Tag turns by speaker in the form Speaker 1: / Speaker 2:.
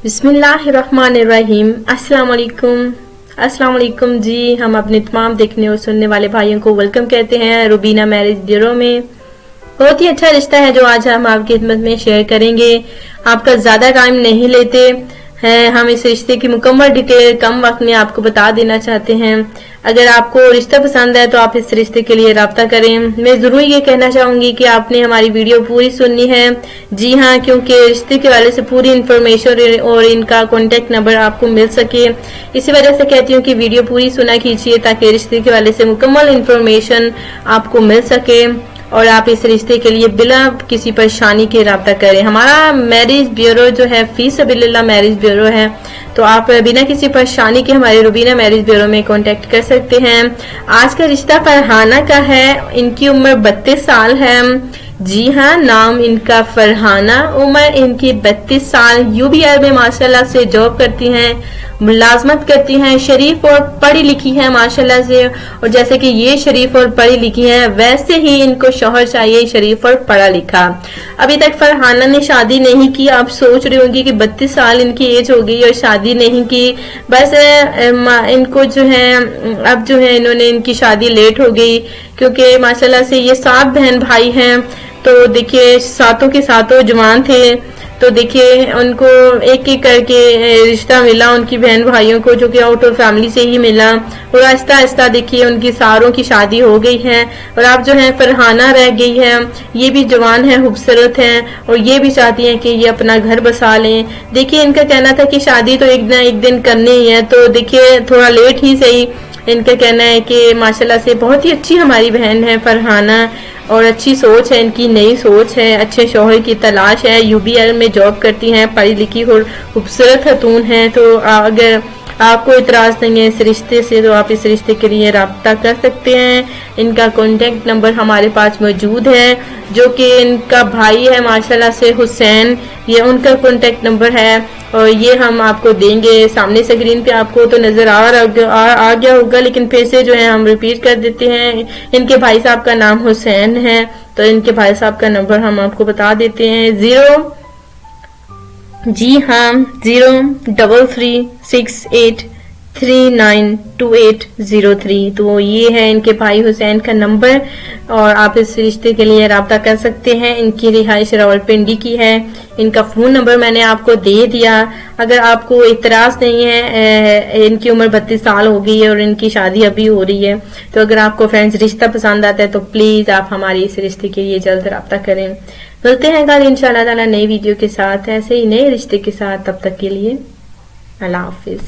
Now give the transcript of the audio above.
Speaker 1: बिस्मिल्लाहिर्रहमानिर्रहीम। अस्सलाम वालेकुम जी। हम अपने तमाम देखने और सुनने वाले भाइयों को वेलकम कहते हैं रुबीना मैरिज ब्यूरो में। बहुत ही अच्छा रिश्ता है जो आज हम आपकी खिदमत में शेयर करेंगे। आपका ज्यादा टाइम नहीं लेते हैं, हम इस रिश्ते की मुकम्मल डिटेल कम वक्त में आपको बता देना चाहते हैं। अगर आपको रिश्ता पसंद है तो आप इस रिश्ते के लिए राब्ता करें। मैं जरूर ये कहना चाहूंगी कि आपने हमारी वीडियो पूरी सुननी है। जी हाँ, क्योंकि रिश्ते के वाले से पूरी इंफॉर्मेशन और इनका कॉन्टेक्ट नंबर आपको मिल सके। इसी वजह से कहती हूँ कि वीडियो पूरी सुना कीजिए ताकि रिश्ते के वाले से मुकम्मल इंफॉर्मेशन आपको मिल सके और आप इस रिश्ते के लिए बिना किसी परेशानी के राब्ता करें। हमारा मैरिज ब्यूरो जो है फी सबिलिल्लाह मैरिज ब्यूरो है, तो आप बिना किसी परेशानी के हमारे रुबीना मैरिज ब्यूरो में कांटेक्ट कर सकते हैं। आज का रिश्ता फरहाना का है। इनकी उम्र 32 साल है। जी हाँ, नाम इनका फरहाना, उम्र इनकी 32 साल। यूबीआर में माशाल्लाह से जॉब करती हैं, मुलाजमत करती हैं, शरीफ और पढ़ी लिखी हैं माशाल्लाह से। और जैसे कि ये शरीफ और पढ़ी लिखी हैं वैसे ही इनको शौहर चाहिए शरीफ और पढ़ा लिखा। अभी तक फरहाना ने शादी नहीं की। आप सोच रही होंगी कि 32 साल इनकी एज हो गई और शादी नहीं की। बस इनको जो है अब जो है इन्होंने इनकी शादी लेट हो गई क्योंकि माशाल्लाह से ये 7 बहन भाई हैं। तो देखिए सातों के सातों जवान थे, तो देखिए उनको एक एक करके रिश्ता मिला उनकी बहन भाइयों को, जो कि आउट ऑफ फैमिली से ही मिला। और आहिस्ता आहिस्ता देखिए उनकी सारों की शादी हो गई है और अब जो है फरहाना रह गई है। ये भी जवान है, खूबसूरत है और ये भी चाहती हैं कि ये अपना घर बसा लें। देखिए इनका कहना था कि शादी तो एक दिन करनी ही है, तो देखिए थोड़ा लेट ही सही। इनका कहना है कि माशाल्लाह से बहुत ही अच्छी हमारी बहन है फरहाना और अच्छी सोच है इनकी, नई सोच है, अच्छे शौहर की तलाश है। यूबीएल में जॉब करती हैं, पढ़ी लिखी और खूबसूरत खतून है। तो अगर आपको इतराज नहीं है इस रिश्ते से तो आप इस रिश्ते के लिए राब्ता कर सकते हैं। इनका कॉन्टेक्ट नंबर हमारे पास मौजूद है, जो कि इनका भाई है माशाल्लाह से हुसैन, ये उनका कॉन्टेक्ट नंबर है और ये हम आपको देंगे। सामने स्क्रीन पे आपको तो नजर आ गया होगा, लेकिन फिर से जो है हम रिपीट कर देते हैं। इनके भाई साहब का नाम हुसैन है, तो इनके भाई साहब का नंबर हम आपको बता देते हैं। 03368392803। तो ये है इनके भाई हुसैन का नंबर और आप इस रिश्ते के लिए राब्ता कर सकते हैं। इनकी रिहाइश रावलपिंडी की है। इनका फोन नंबर मैंने आपको दे दिया। अगर आपको इतराज नहीं है, इनकी उम्र 32 साल हो गई है और इनकी शादी अभी हो रही है, तो अगर आपको फ्रेंड्स रिश्ता पसंद आता है तो प्लीज आप हमारी इस रिश्ते के लिए जल्द राब्ता करें। मिलते हैं कल इंशाल्लाह ताला नई वीडियो के साथ, ऐसे ही नए रिश्ते के साथ। तब तक के लिए अल्लाह हाफिज।